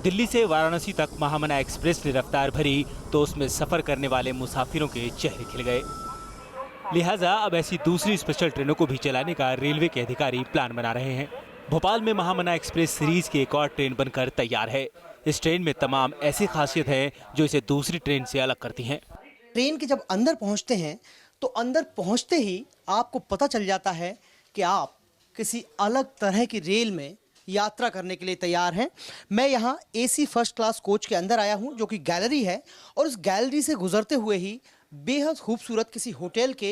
दिल्ली से वाराणसी तक महामना एक्सप्रेस ने रफ्तार भरी तो उसमें सफर करने वाले मुसाफिरों के चेहरे खिल गए। लिहाजा अब ऐसी दूसरी स्पेशल ट्रेनों को भी चलाने का रेलवे के अधिकारी प्लान बना रहे हैं। भोपाल में महामना एक्सप्रेस सीरीज की एक और ट्रेन बनकर तैयार है। इस ट्रेन में तमाम ऐसी खासियत है जो इसे दूसरी ट्रेन से अलग करती हैं। ट्रेन के जब अंदर पहुंचते हैं तो अंदर पहुंचते ही आपको पता चल जाता है कि आप किसी अलग तरह की रेल में यात्रा करने के लिए तैयार हैं। मैं यहाँ एसी फर्स्ट क्लास कोच के अंदर आया हूँ जो कि गैलरी है, और उस गैलरी से गुजरते हुए ही बेहद खूबसूरत किसी होटल के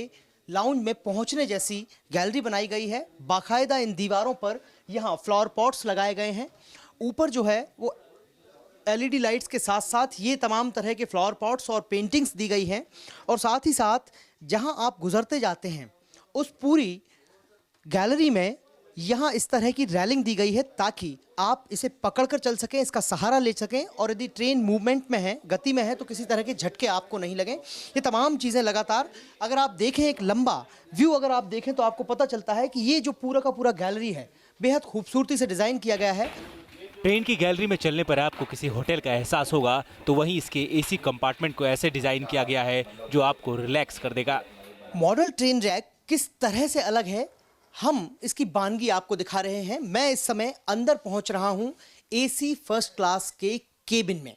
लाउंज में पहुँचने जैसी गैलरी बनाई गई है। बाकायदा इन दीवारों पर यहाँ फ्लावर पॉट्स लगाए गए हैं। ऊपर जो है वो एलईडी लाइट्स के साथ साथ ये तमाम तरह के फ्लावर पॉट्स और पेंटिंग्स दी गई हैं, और साथ ही साथ जहां आप गुजरते जाते हैं उस पूरी गैलरी में यहाँ इस तरह की रेलिंग दी गई है ताकि आप इसे पकड़कर चल सकें, इसका सहारा ले सकें, और यदि ट्रेन मूवमेंट में है, गति में है, तो किसी तरह के झटके आपको नहीं लगें। ये तमाम चीज़ें लगातार अगर आप देखें, एक लंबा व्यू अगर आप देखें तो आपको पता चलता है कि ये जो पूरा का पूरा गैलरी है बेहद खूबसूरती से डिज़ाइन किया गया है। ट्रेन की गैलरी में चलने पर आपको किसी होटल का एहसास होगा, तो वहीं इसके एसी कंपार्टमेंट को ऐसे डिजाइन किया गया है जो आपको रिलैक्स कर देगा। मॉडल ट्रेन रैक किस तरह से अलग है, हम इसकी बानगी आपको दिखा रहे हैं। मैं इस समय अंदर पहुंच रहा हूं एसी फर्स्ट क्लास के केबिन में,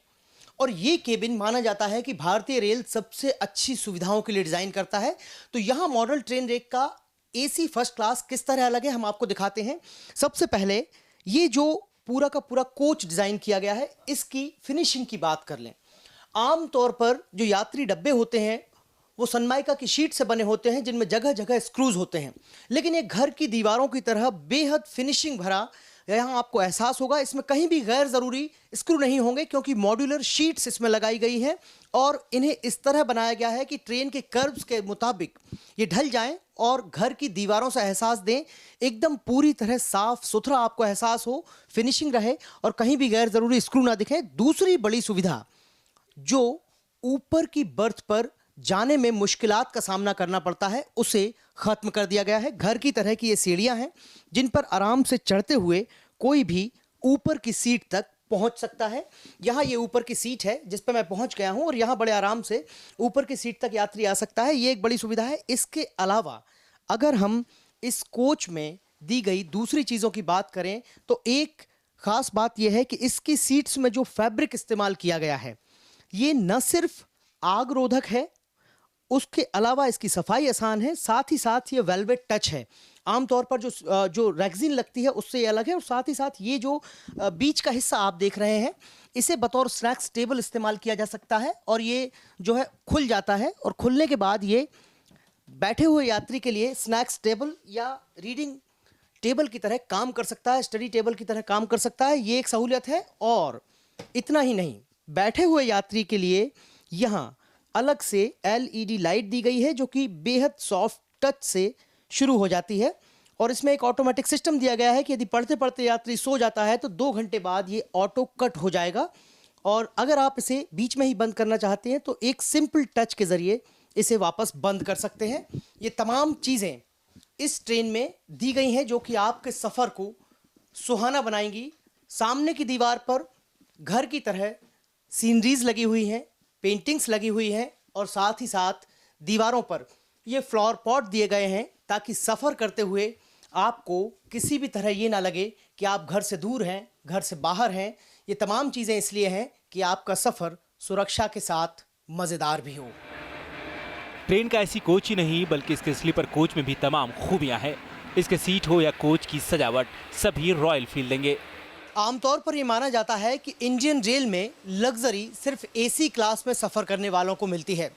और ये केबिन माना जाता है कि भारतीय रेल सबसे अच्छी सुविधाओं के लिए डिज़ाइन करता है। तो यहाँ मॉडल ट्रेन रैक का एसी फर्स्ट क्लास किस तरह अलग है हम आपको दिखाते हैं। सबसे पहले ये जो पूरा का पूरा कोच डिज़ाइन किया गया है, इसकी फिनिशिंग की बात कर लें। आमतौर पर जो यात्री डब्बे होते हैं वो सनमाइका की शीट से बने होते हैं जिनमें जगह जगह स्क्रूज होते हैं, लेकिन एक घर की दीवारों की तरह बेहद फिनिशिंग भरा यहाँ आपको एहसास होगा। इसमें कहीं भी गैर ज़रूरी स्क्रू नहीं होंगे क्योंकि मॉड्यूलर शीट्स इसमें लगाई गई हैं, और इन्हें इस तरह बनाया गया है कि ट्रेन के कर्व्स के मुताबिक ये ढल जाएं और घर की दीवारों से एहसास दें। एकदम पूरी तरह साफ सुथरा आपको एहसास हो, फिनिशिंग रहे और कहीं भी गैर ज़रूरी स्क्रू ना दिखें। दूसरी बड़ी सुविधा जो ऊपर की बर्थ पर जाने में मुश्किलात का सामना करना पड़ता है उसे ख़त्म कर दिया गया है। घर की तरह की ये सीढ़ियां हैं जिन पर आराम से चढ़ते हुए कोई भी ऊपर की सीट तक पहुंच सकता है। यहाँ ये ऊपर की सीट है जिस पर मैं पहुंच गया हूं, और यहाँ बड़े आराम से ऊपर की सीट तक यात्री आ सकता है। ये एक बड़ी सुविधा है। इसके अलावा अगर हम इस कोच में दी गई दूसरी चीज़ों की बात करें तो एक ख़ास बात यह है कि इसकी सीट्स में जो फैब्रिक इस्तेमाल किया गया है ये न सिर्फ आग रोधक है, उसके अलावा इसकी सफाई आसान है, साथ ही साथ ये वेलवेट टच है। आमतौर पर जो रेक्सिन लगती है उससे ये अलग है, और साथ ही साथ ये जो बीच का हिस्सा आप देख रहे हैं इसे बतौर स्नैक्स टेबल इस्तेमाल किया जा सकता है, और ये जो है खुल जाता है, और खुलने के बाद ये बैठे हुए यात्री के लिए स्नैक्स टेबल या रीडिंग टेबल की तरह काम कर सकता है, स्टडी टेबल की तरह काम कर सकता है। ये एक सहूलियत है। और इतना ही नहीं, बैठे हुए यात्री के लिए यहाँ अलग से एलईडी लाइट दी गई है जो कि बेहद सॉफ्ट टच से शुरू हो जाती है, और इसमें एक ऑटोमेटिक सिस्टम दिया गया है कि यदि पढ़ते पढ़ते यात्री सो जाता है तो 2 घंटे बाद ये ऑटो कट हो जाएगा, और अगर आप इसे बीच में ही बंद करना चाहते हैं तो एक सिंपल टच के ज़रिए इसे वापस बंद कर सकते हैं। ये तमाम चीज़ें इस ट्रेन में दी गई हैं जो कि आपके सफ़र को सुहाना बनाएंगी। सामने की दीवार पर घर की तरह सीनरीज लगी हुई हैं, पेंटिंग्स लगी हुई हैं, और साथ ही साथ दीवारों पर ये फ्लावर पॉट दिए गए हैं ताकि सफ़र करते हुए आपको किसी भी तरह ये ना लगे कि आप घर से दूर हैं, घर से बाहर हैं। ये तमाम चीज़ें इसलिए हैं कि आपका सफ़र सुरक्षा के साथ मज़ेदार भी हो। ट्रेन का ऐसी कोच ही नहीं बल्कि इसके स्लीपर कोच में भी तमाम खूबियां हैं। इसके सीट हो या कोच की सजावट सभी रॉयल फील देंगे। आमतौर पर यह माना जाता है कि इंडियन रेल में लग्जरी सिर्फ एसी क्लास में सफ़र करने वालों को मिलती है,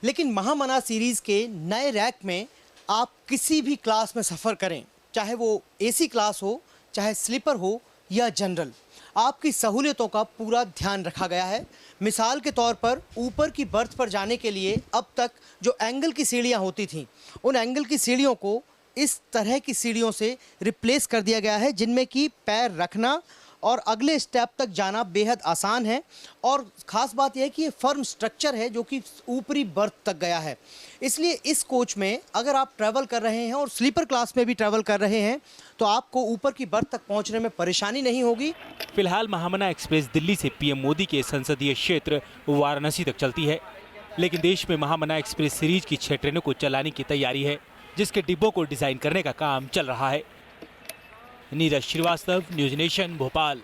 लेकिन महामना सीरीज़ के नए रैक में आप किसी भी क्लास में सफ़र करें, चाहे वो एसी क्लास हो, चाहे स्लीपर हो या जनरल, आपकी सहूलियतों का पूरा ध्यान रखा गया है। मिसाल के तौर पर ऊपर की बर्थ पर जाने के लिए अब तक जो एंगल की सीढ़ियाँ होती थीं, उन एंगल की सीढ़ियों को इस तरह की सीढ़ियों से रिप्लेस कर दिया गया है जिनमें कि पैर रखना और अगले स्टेप तक जाना बेहद आसान है। और ख़ास बात यह है कि ये फर्म स्ट्रक्चर है जो कि ऊपरी बर्थ तक गया है, इसलिए इस कोच में अगर आप ट्रैवल कर रहे हैं और स्लीपर क्लास में भी ट्रैवल कर रहे हैं तो आपको ऊपर की बर्थ तक पहुंचने में परेशानी नहीं होगी। फिलहाल महामना एक्सप्रेस दिल्ली से पीएम मोदी के संसदीय क्षेत्र वाराणसी तक चलती है, लेकिन देश में महामना एक्सप्रेस सीरीज की 6 ट्रेनों को चलाने की तैयारी है, जिसके डिब्बों को डिजाइन करने का काम चल रहा है। Neeraj Srivastava, news nation, Bhopal.